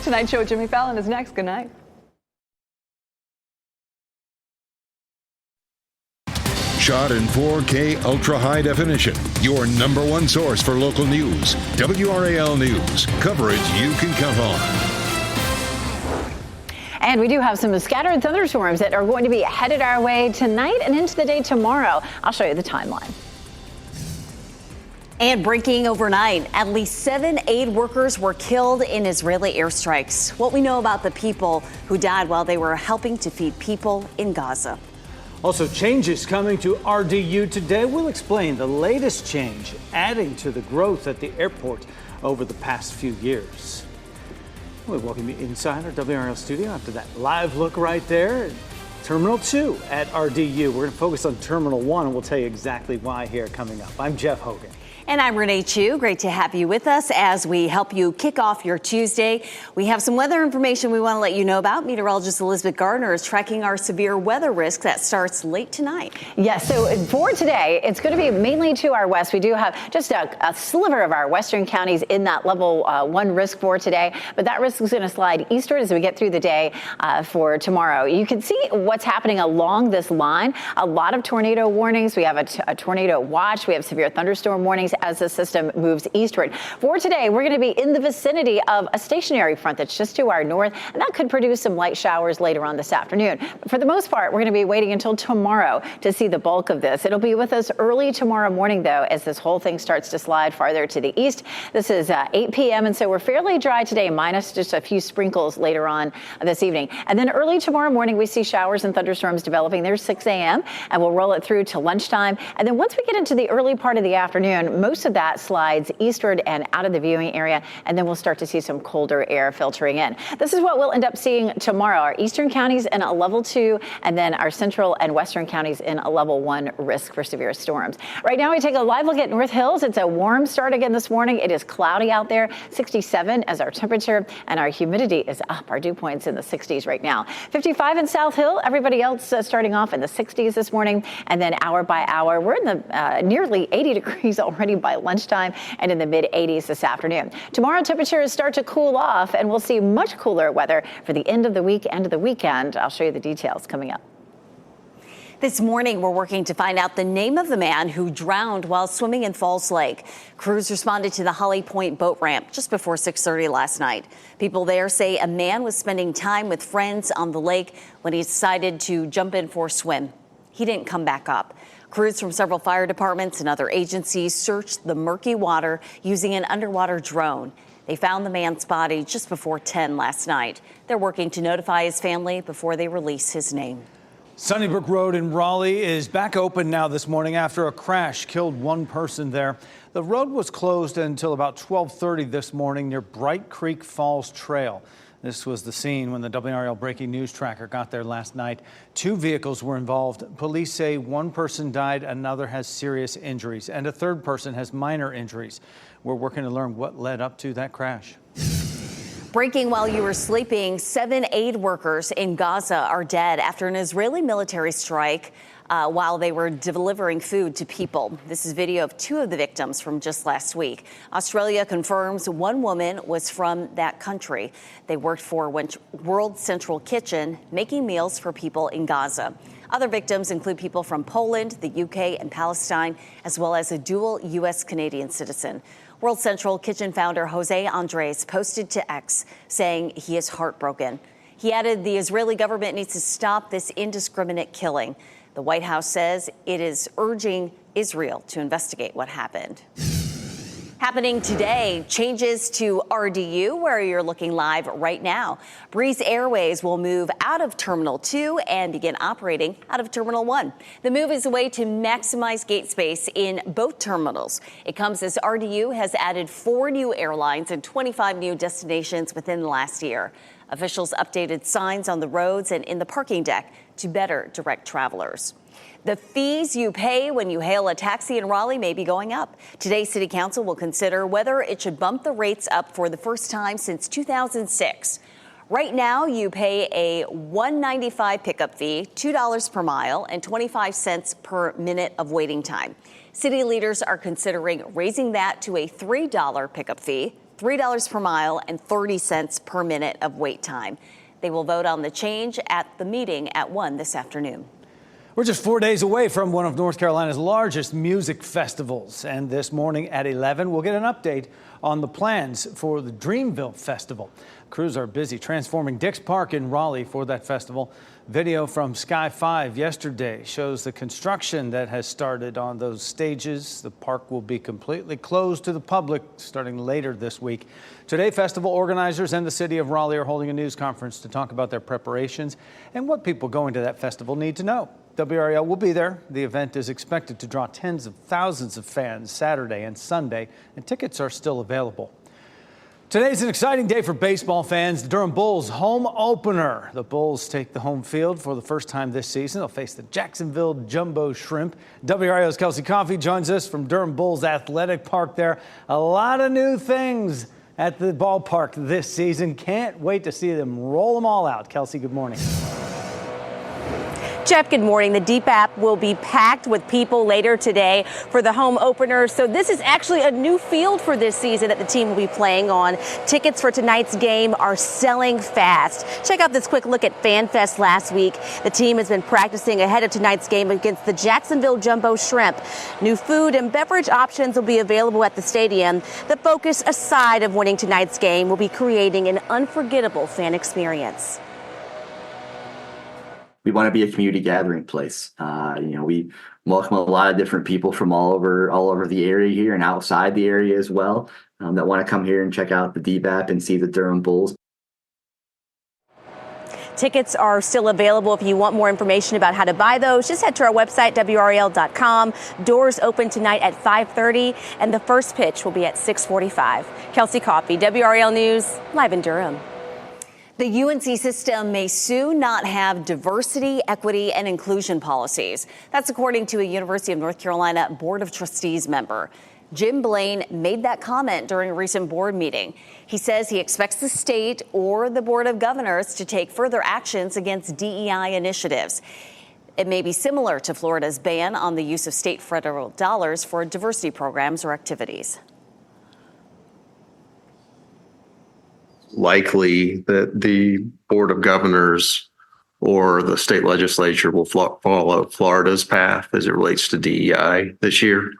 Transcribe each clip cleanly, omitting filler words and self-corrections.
Tonight Show with Jimmy Fallon is next. Good night. Shot in 4K ultra high definition. Your number one source for local news. WRAL News. Coverage you can count on. And we do have some scattered thunderstorms that are going to be headed our way tonight and into the day tomorrow. I'll show you the timeline. And breaking overnight, at least 7 aid workers were killed in Israeli airstrikes. What we know about the people who died while they were helping to feed people in Gaza. Also, changes coming to RDU today. We'll explain the latest change, adding to the growth at the airport over the past few years. We welcome you inside our WRL studio after that live look right there. Terminal 2 at RDU. We're going to focus on Terminal 1, and we'll tell you exactly why here coming up. I'm Jeff Hogan. And I'm Renee Chu. Great to have you with us as we help you kick off your Tuesday. We have some weather information we want to let you know about. Meteorologist Elizabeth Gardner is tracking our severe weather risk that starts late tonight. Yes, so for today, it's going to be mainly to our west. We do have just a sliver of our western counties in that level 1 risk for today, but that risk is going to slide eastward as we get through the day for tomorrow. You can see what's happening along this line. A lot of tornado warnings. We have a tornado watch. We have severe thunderstorm warnings as the system moves eastward. For today, we're going to be in the vicinity of a stationary front that's just to our north, and that could produce some light showers later on this afternoon. But for the most part, we're going to be waiting until tomorrow to see the bulk of this. It'll be with us early tomorrow morning, though, as this whole thing starts to slide farther to the east. This is 8 p.m., and so we're fairly dry today, minus just a few sprinkles later on this evening. And then early tomorrow morning, we see showers and thunderstorms developing. There's 6 a.m., and we'll roll it through to lunchtime. And then once we get into the early part of the afternoon, most of that slides eastward and out of the viewing area, and then we'll start to see some colder air filtering in. This is what we'll end up seeing tomorrow. Our eastern counties in a level 2, and then our central and western counties in a level 1 risk for severe storms. Right now, we take a live look at North Hills. It's a warm start again this morning. It is cloudy out there, 67 as our temperature, and our humidity is up. Our dew point's in the 60s right now. 55 in South Hill. Everybody else starting off in the 60s this morning, and then hour by hour, we're in the nearly 80 degrees already by lunchtime, and in the mid 80s this afternoon. Tomorrow, temperatures start to cool off, and we'll see much cooler weather for the end of the week, end of the weekend. I'll show you the details coming up. This morning, we're working to find out the name of the man who drowned while swimming in Falls Lake. Crews responded to the Holly Point boat ramp just before 6:30 last night. People there say a man was spending time with friends on the lake when he decided to jump in for a swim. He didn't come back up. Crews from several fire departments and other agencies searched the murky water using an underwater drone. They found the man's body just before 10 last night. They're working to notify his family before they release his name. Sunnybrook Road in Raleigh is back open now this morning after a crash killed one person there. The road was closed until about 12:30 this morning near Bright Creek Falls Trail. This was the scene when the WRAL breaking news tracker got there last night. 2 vehicles were involved. Police say one person died, another has serious injuries, and a third person has minor injuries. We're working to learn what led up to that crash. Breaking while you were sleeping, 7 aid workers in Gaza are dead after an Israeli military strike while they were delivering food to people. This is video of 2 of the victims from just last week. Australia confirms one woman was from that country. They worked for World Central Kitchen, making meals for people in Gaza. Other victims include people from Poland, the UK, and Palestine, as well as a dual U.S.-Canadian citizen. World Central Kitchen founder Jose Andres posted to X saying he is heartbroken. He added the Israeli government needs to stop this indiscriminate killing. The White House says it is urging Israel to investigate what happened. Happening today, changes to RDU, where you're looking live right now. Breeze Airways will move out of Terminal 2 and begin operating out of Terminal 1. The move is a way to maximize gate space in both terminals. It comes as RDU has added 4 new airlines and 25 new destinations within the last year. Officials updated signs on the roads and in the parking deck to better direct travelers. The fees you pay when you hail a taxi in Raleigh may be going up. Today, City Council will consider whether it should bump the rates up for the first time since 2006. Right now, you pay a $1.95 pickup fee, $2 per mile, and 25 cents per minute of waiting time. City leaders are considering raising that to a $3 pickup fee, $3 per mile and 30 cents per minute of wait time. They will vote on the change at the meeting at 1 this afternoon. We're just 4 days away from one of North Carolina's largest music festivals. And this morning at 11, we'll get an update on the plans for the Dreamville Festival. Crews are busy transforming Dix Park in Raleigh for that festival. Video from Sky 5 yesterday shows the construction that has started on those stages. The park will be completely closed to the public starting later this week. Today, festival organizers and the city of Raleigh are holding a news conference to talk about their preparations and what people going to that festival need to know. WRAL will be there. The event is expected to draw tens of thousands of fans Saturday and Sunday, and tickets are still available. Today's an exciting day for baseball fans. The Durham Bulls home opener. The Bulls take the home field for the first time this season. They'll face the Jacksonville Jumbo Shrimp. WRAL's Kelsey Coffey joins us from Durham Bulls Athletic Park there. A lot of new things at the ballpark this season. Can't wait to see them roll them all out. Kelsey, good morning. Jeff, good morning. The Deep App will be packed with people later today for the home opener. So this is actually a new field for this season that the team will be playing on. Tickets for tonight's game are selling fast. Check out this quick look at FanFest last week. The team has been practicing ahead of tonight's game against the Jacksonville Jumbo Shrimp. New food and beverage options will be available at the stadium. The focus, aside of winning tonight's game, will be creating an unforgettable fan experience. We want to be a community gathering place. We welcome a lot of different people from all over the area here and outside the area as well, that want to come here and check out the Deep App and see the Durham Bulls. Tickets are still available. If you want more information about how to buy those, just head to our website, WRAL.com. Doors open tonight at 5:30, and the first pitch will be at 6:45. Kelsey Coffey, WRAL News, live in Durham. The UNC system may soon not have diversity, equity, and inclusion policies. That's according to a University of North Carolina Board of Trustees member. Jim Blaine made that comment during a recent board meeting. He says he expects the state or the Board of Governors to take further actions against DEI initiatives. It may be similar to Florida's ban on the use of state federal dollars for diversity programs or activities. Likely that the Board of Governors or the state legislature will follow Florida's path as it relates to DEI this year.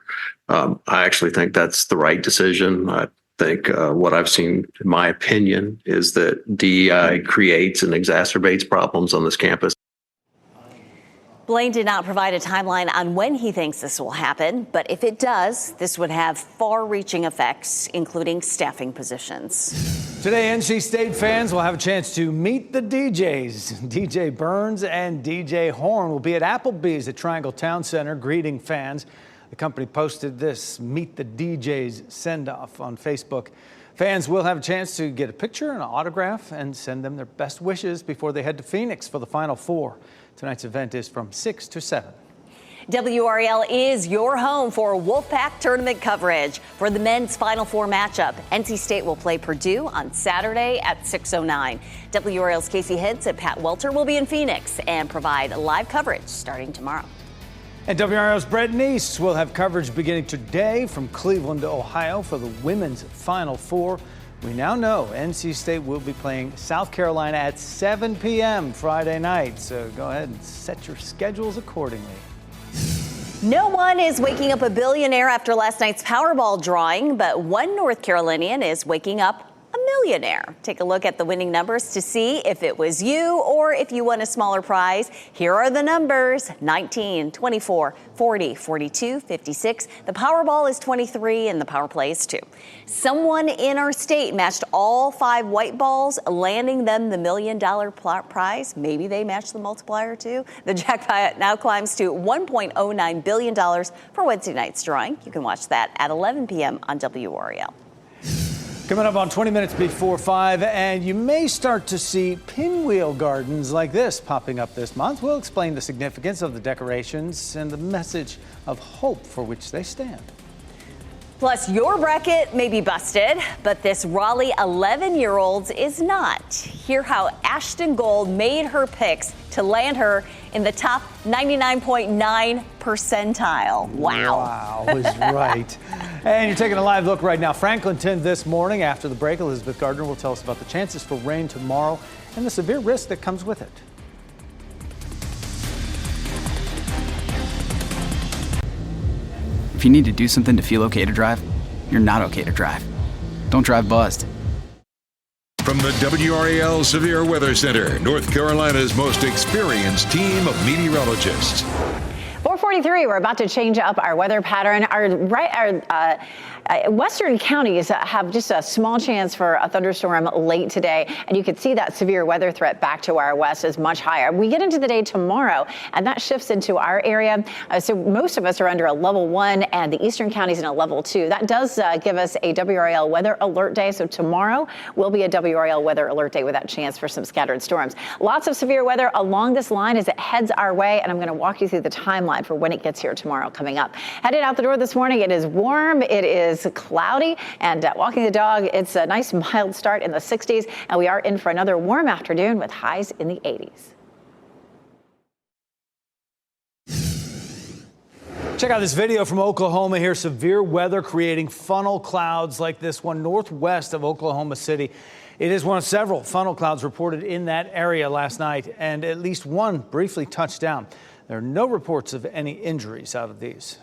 I actually think that's the right decision. I think what I've seen, in my opinion, is that DEI creates and exacerbates problems on this campus. Blaine did not provide a timeline on when he thinks this will happen, but if it does, this would have far-reaching effects, including staffing positions. Today, NC State fans will have a chance to meet the DJs. DJ Burns and DJ Horn will be at Applebee's at Triangle Town Center greeting fans. The company posted this Meet the DJs send-off on Facebook. Fans will have a chance to get a picture and an autograph and send them their best wishes before they head to Phoenix for the Final Four. Tonight's event is from 6 to 7. WRAL is your home for Wolfpack tournament coverage. For the men's Final Four matchup, NC State will play Purdue on Saturday at 6:09. WRAL's Casey Hintz and Pat Welter will be in Phoenix and provide live coverage starting tomorrow. And WRAL's Brett Neese will have coverage beginning today from Cleveland to Ohio for the women's Final Four. We now know NC State will be playing South Carolina at 7 p.m. Friday night, so go ahead and set your schedules accordingly. No one is waking up a billionaire after last night's Powerball drawing, but one North Carolinian is waking up a millionaire. Take a look at the winning numbers to see if it was you or if you won a smaller prize. Here are the numbers: 19, 24, 40, 42, 56. The Powerball is 23 and the Power Play is 2. Someone in our state matched all 5 white balls, landing them the $1 million prize. Maybe they matched the multiplier too. The jackpot now climbs to $1.09 billion for Wednesday night's drawing. You can watch that at 11 p.m. on WRAL. Coming up on 20 minutes before 5, and you may start to see pinwheel gardens like this popping up this month. We'll explain the significance of the decorations and the message of hope for which they stand. Plus, your bracket may be busted, but this Raleigh 11-year-old's is not. Hear how Ashton Gold made her picks to land her in the top 99.9 percentile. Wow. Wow, was right. And you're taking a live look right now. Franklinton this morning. After the break, Elizabeth Gardner will tell us about the chances for rain tomorrow and the severe risk that comes with it. If you need to do something to feel okay to drive, you're not okay to drive. Don't drive buzzed. From the WRAL Severe Weather Center, North Carolina's most experienced team of meteorologists. 4:43, we're about to change up our weather pattern. Our western counties have just a small chance for a thunderstorm late today, and you can see that severe weather threat back to our west is much higher. We get into the day tomorrow, and that shifts into our area. So most of us are under a level 1, and the eastern counties in a level 2. That does give us a WRAL weather alert day. So tomorrow will be a WRAL weather alert day with that chance for some scattered storms. Lots of severe weather along this line as it heads our way, and I'm going to walk you through the timeline for when it gets here tomorrow coming up. Headed out the door this morning, it is warm, it is cloudy, and walking the dog, it's a nice mild start in the 60s, and we are in for another warm afternoon with highs in the 80s. Check out this video from Oklahoma here. Severe weather creating funnel clouds like this one northwest of Oklahoma City. It is one of several funnel clouds reported in that area last night, and at least one briefly touched down. There are no reports of any injuries out of these.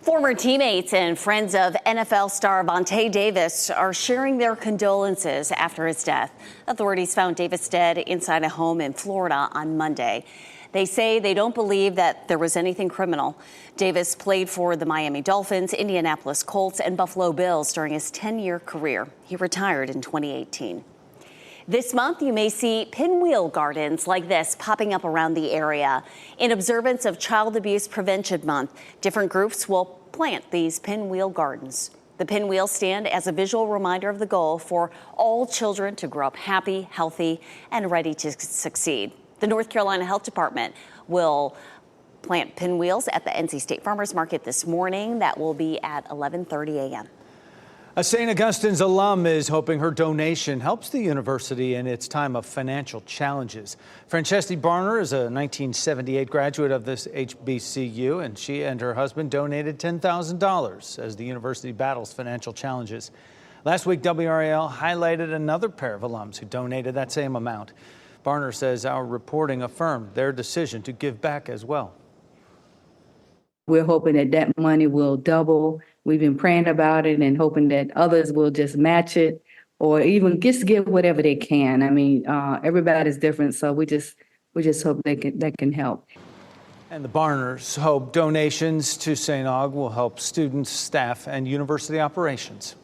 Former teammates and friends of NFL star Vontae Davis are sharing their condolences after his death. Authorities found Davis dead inside a home in Florida on Monday. They say they don't believe that there was anything criminal. Davis played for the Miami Dolphins, Indianapolis Colts, and Buffalo Bills during his 10-year career. He retired in 2018. This month, you may see pinwheel gardens like this popping up around the area. In observance of Child Abuse Prevention Month, different groups will plant these pinwheel gardens. The pinwheels stand as a visual reminder of the goal for all children to grow up happy, healthy, and ready to succeed. The North Carolina Health Department will plant pinwheels at the NC State Farmers Market this morning. That will be at 11:30 a.m. A St. Augustine's alum is hoping her donation helps the university in its time of financial challenges. Francesca Barner is a 1978 graduate of this HBCU, and she and her husband donated $10,000 as the university battles financial challenges. Last week, WRAL highlighted another pair of alums who donated that same amount. Barner says our reporting affirmed their decision to give back as well. We're hoping that that money will double. We've been praying about it and hoping that others will just match it or even just give whatever they can. I mean, everybody's different, so we just hope that can help. And the Barners hope donations to St. Aug will help students, staff, and university operations.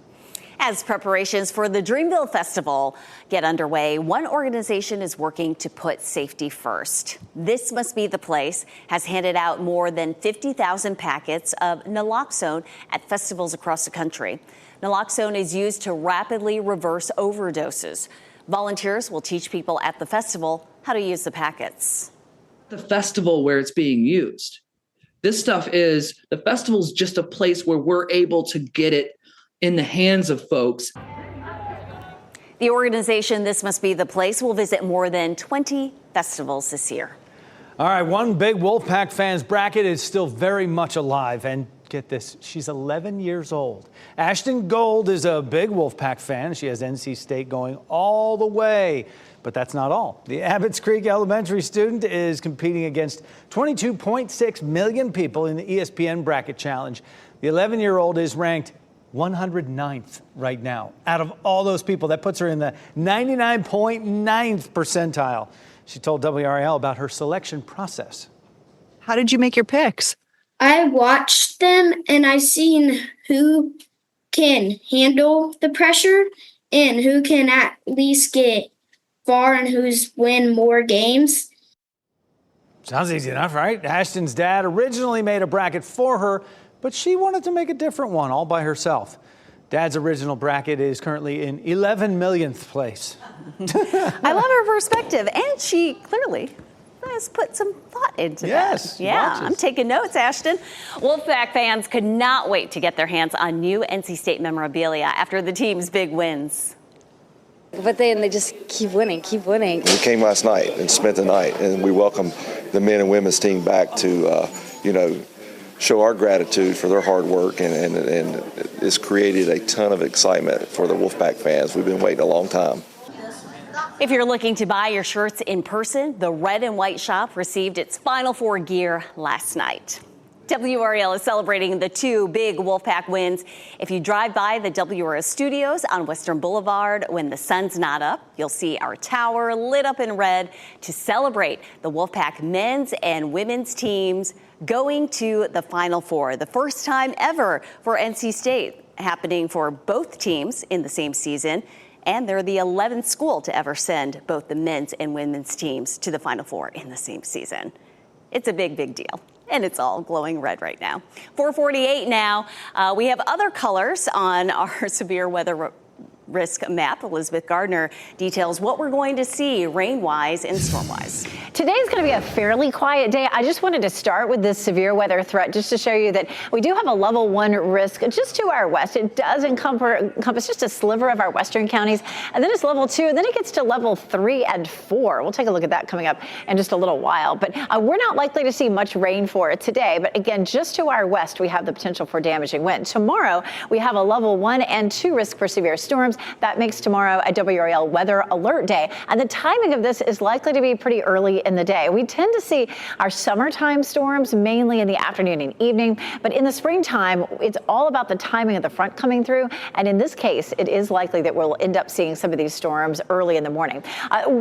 As preparations for the Dreamville Festival get underway, one organization is working to put safety first. This Must Be the Place has handed out more than 50,000 packets of naloxone at festivals across the country. Naloxone is used to rapidly reverse overdoses. Volunteers will teach people at the festival how to use the packets. The festival where it's being used. The festival's just a place where we're able to get it in the hands of folks. The organization This Must Be the Place will visit more than 20 festivals this year. All right, one big Wolfpack fans bracket is still very much alive. And get this, she's 11 years old. Ashton Gold is a big Wolfpack fan. She has NC State going all the way. But that's not all. The Abbots Creek Elementary student is competing against 22.6 million people in the ESPN Bracket Challenge. The 11-year-old is ranked 109th right now. Out of all those people, that puts her in the 99.9th percentile. She told WRAL about her selection process. How did you make your picks? I watched them and I seen who can handle the pressure and who can at least get far and who's win more games. Sounds easy enough, right? Ashton's dad originally made a bracket for her, but she wanted to make a different one all by herself. Dad's original bracket is currently in 11 millionth place. I love her perspective, and she clearly has put some thought into that. Yeah, I'm taking notes, Ashton. Wolfpack fans could not wait to get their hands on new NC State memorabilia after the team's big wins. But then they just keep winning. We came last night and spent the night, and we welcome the men and women's team back to, show our gratitude for their hard work, and it's created a ton of excitement for the Wolfpack fans. We've been waiting a long time. If you're looking to buy your shirts in person, the Red and White shop received its Final Four gear last night. WRAL is celebrating the two big Wolfpack wins. If you drive by the WRAL studios on Western Boulevard when the sun's not up, you'll see our tower lit up in red to celebrate the Wolfpack men's and women's teams going to the Final Four. The first time ever for NC State, happening for both teams in the same season. And they're the 11th school to ever send both the men's and women's teams to the Final Four in the same season. It's a big, big deal. And it's all glowing red right now. 4:48 now. We have other colors on our severe weather risk map. Elizabeth Gardner details what we're going to see rain-wise and storm-wise. Today's going to be a fairly quiet day. I just wanted to start with this severe weather threat just to show you that we do have a level 1 risk just to our west. It does encompass just a sliver of our western counties, and then it's level 2, and then it gets to level 3 and 4. We'll take a look at that coming up in just a little while. But we're not likely to see much rain for it today. But again, just to our west, we have the potential for damaging wind. Tomorrow, we have a level 1 and 2 risk for severe storms. That makes tomorrow a WRAL weather alert day. And the timing of this is likely to be pretty early in the day. We tend to see our summertime storms mainly in the afternoon and evening. But in the springtime, it's all about the timing of the front coming through. And in this case, it is likely that we'll end up seeing some of these storms early in the morning.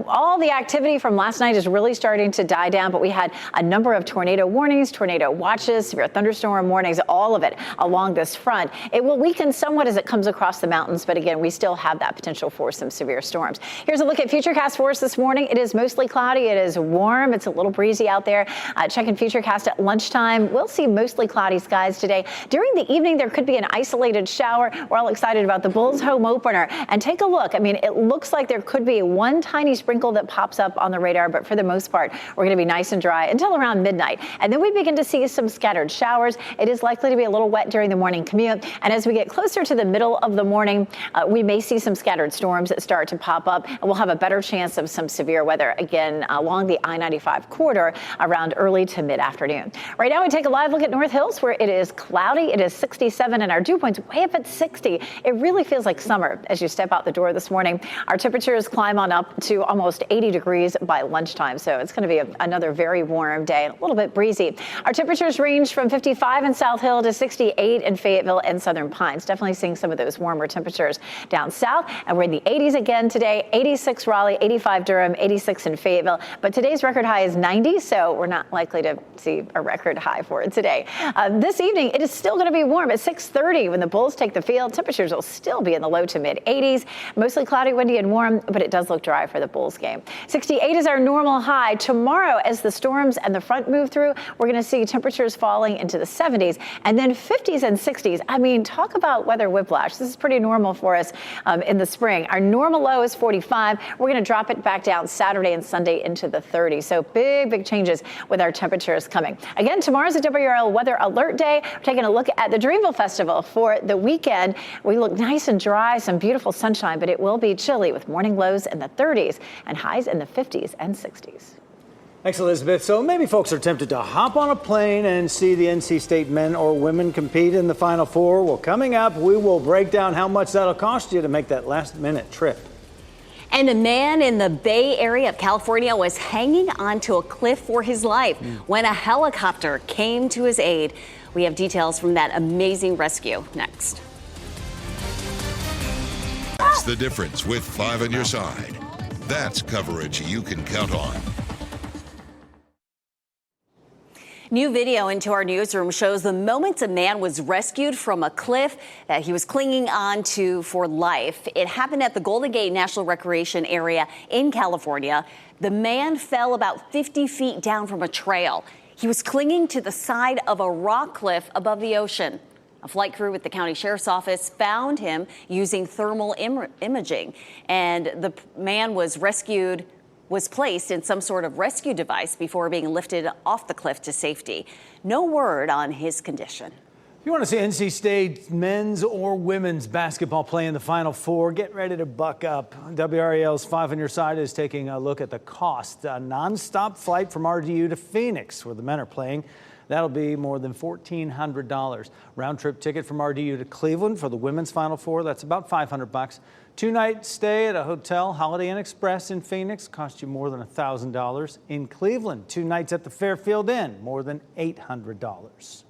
All the activity from last night is really starting to die down, but we had a number of tornado warnings, tornado watches, severe thunderstorm warnings, all of it along this front. It will weaken somewhat as it comes across the mountains, but again, we still have that potential for some severe storms. Here's a look at Futurecast for us this morning. It is mostly cloudy. It is warm. It's a little breezy out there. Checking Futurecast at lunchtime. We'll see mostly cloudy skies today. During the evening, there could be an isolated shower. We're all excited about the Bulls home opener. And take a look. I mean, it looks like there could be one tiny sprinkle that pops up on the radar, but for the most part, we're going to be nice and dry until around midnight. And then we begin to see some scattered showers. It is likely to be a little wet during the morning commute. And as we get closer to the middle of the morning, we may see some scattered storms that start to pop up, and we'll have a better chance of some severe weather again along the I-95 corridor around early to mid-afternoon. Right now, we take a live look at North Hills, where it is cloudy. It is 67, and our dew point's way up at 60. It really feels like summer as you step out the door this morning. Our temperatures climb on up to almost 80 degrees by lunchtime, so it's going to be another very warm day and a little bit breezy. Our temperatures range from 55 in South Hill to 68 in Fayetteville and Southern Pines. Definitely seeing some of those warmer temperatures down south, and we're in the 80s again today. 86 Raleigh, 85 Durham, 86 in Fayetteville. But today's record high is 90, so we're not likely to see a record high for it today. This evening, it is still going to be warm at 6:30 when the Bulls take the field. Temperatures will still be in the low to mid 80s. Mostly cloudy, windy, and warm, but it does look dry for the Bulls game. 68 is our normal high. Tomorrow, as the storms and the front move through, we're going to see temperatures falling into the 70s and then 50s and 60s. I mean, talk about weather whiplash. This is pretty normal for us in the spring. Our normal low is 45. We're going to drop it back down Saturday and Sunday into the 30s. So big changes with our temperatures coming. Again, tomorrow's a WRAL weather alert day. We're taking a look at the Dreamville Festival for the weekend. We look nice and dry, some beautiful sunshine, but it will be chilly with morning lows in the 30s and highs in the 50s and 60s. Thanks, Elizabeth. So maybe folks are tempted to hop on a plane and see the NC State men or women compete in the Final Four. Well, coming up, we will break down how much that'll cost you to make that last-minute trip. And a man in the Bay Area of California was hanging onto a cliff for his life when a helicopter came to his aid. We have details from that amazing rescue next. That's the difference with 5 on your side. That's coverage you can count on. New video into our newsroom shows the moments a man was rescued from a cliff that he was clinging on to for life. It happened at the Golden Gate National Recreation Area in California. The man fell about 50 feet down from a trail. He was clinging to the side of a rock cliff above the ocean. A flight crew with the county sheriff's office found him using thermal imaging, and the man was placed in some sort of rescue device before being lifted off the cliff to safety. No word on his condition. If you want to see NC State men's or women's basketball play in the Final Four, get ready to buck up. WRAL's 5 on your side is taking a look at the cost. A nonstop flight from RDU to Phoenix, where the men are playing. That'll be more than $1,400. Round trip ticket from RDU to Cleveland for the women's Final Four. That's about $500. 2-night stay at a hotel, Holiday Inn Express in Phoenix, cost you more than $1,000. In Cleveland, 2 nights at the Fairfield Inn, more than $800.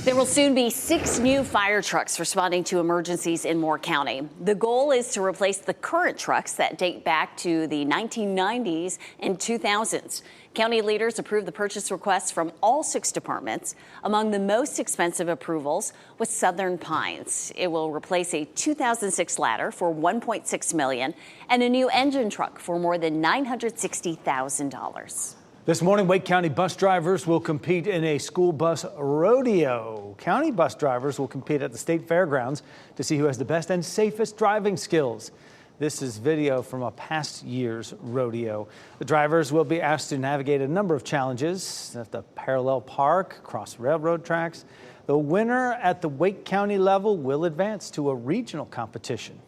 There will soon be 6 new fire trucks responding to emergencies in Moore County. The goal is to replace the current trucks that date back to the 1990s and 2000s. County leaders approved the purchase requests from all 6 departments. Among the most expensive approvals was Southern Pines. It will replace a 2006 ladder for $1.6 million and a new engine truck for more than $960,000. This morning, Wake County bus drivers will compete in a school bus rodeo. County bus drivers will compete at the state fairgrounds to see who has the best and safest driving skills. This is video from a past year's rodeo. The drivers will be asked to navigate a number of challenges at the parallel park, cross railroad tracks. The winner at the Wake County level will advance to a regional competition.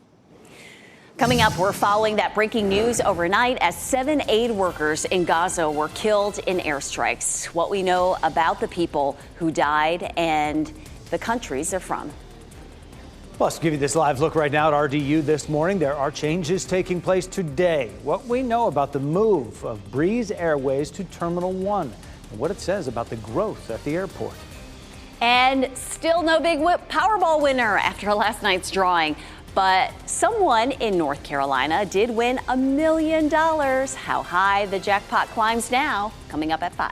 Coming up, we're following that breaking news overnight as 7 aid workers in Gaza were killed in airstrikes. What we know about the people who died and the countries they're from. Plus, give you this live look right now at RDU this morning. There are changes taking place today. What we know about the move of Breeze Airways to Terminal 1 and what it says about the growth at the airport. And still no big Powerball winner after last night's drawing. But someone in North Carolina did win $1 million. How high the jackpot climbs now, coming up at 5.